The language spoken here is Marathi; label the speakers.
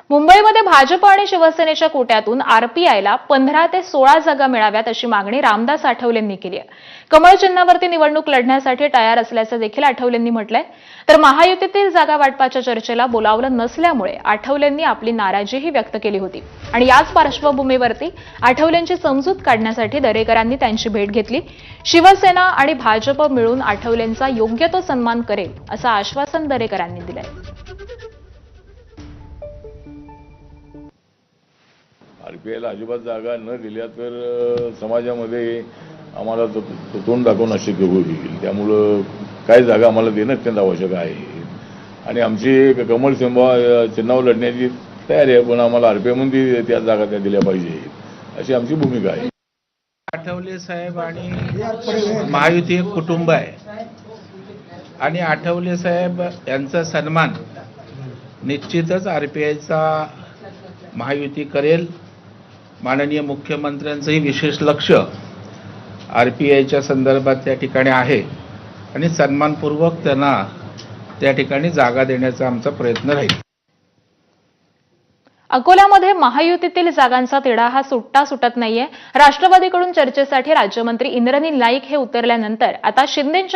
Speaker 1: मुंबईमध्ये भाजप आणि शिवसेनेच्या कोट्यातून आरपीआयला 15 ते 16 जागा मिळाव्यात अशी मागणी रामदास आठवलेंनी केली आहे. कमळ चिन्हावरती निवडणूक लढण्यासाठी तयार असल्याचं देखील आठवलेंनी म्हटलंय. तर महायुतीतील जागा वाटपाच्या चर्चेला बोलावलं नसल्यामुळे आठवलेंनी आपली नाराजीही व्यक्त केली होती. आणि याच पार्श्वभूमीवरती आठवलेंची समजूत काढण्यासाठी दरेकरांनी त्यांची भेट घेतली. शिवसेना आणि भाजप मिळून आठवलेंचा योग्य तो सन्मान करेल असं आश्वासन दरेकरांनी दिलंय.
Speaker 2: आरपीआयला अजिबात जागा न दिल्या तर समाजामध्ये आम्हाला तोंड दाखवणं अशक्य होईल. त्यामुळं काही जागा आम्हाला देणं अत्यंत आवश्यक आहे आणि आमची कमळ चिन्हावर लढण्याची तयारी आहे, पण आम्हाला आरपीआयमध्ये त्या जागा त्या दिल्या पाहिजे अशी आमची भूमिका आहे.
Speaker 3: आठवले साहेब आणि महायुती एक कुटुंब आहे आणि आठवले साहेब यांचा सन्मान निश्चितच आरपीआयचा महायुती करेल. माननीय मुख्यमंत्र्यांचंही विशेष लक्ष आरपीआयच्या संदर्भात त्या ठिकाणी आहे आणि सन्मानपूर्वक त्यांना त्या ठिकाणी जागा देण्याचा आमचा प्रयत्न राहील.
Speaker 1: अकोल्यामध्ये महायुतीतील जागांचा तिढा हा सुटत नाहीये. राष्ट्रवादीकडून चर्चेसाठी राज्यमंत्री इंद्रनील नाईक हे उतरल्यानंतर आता शिंदेंच्या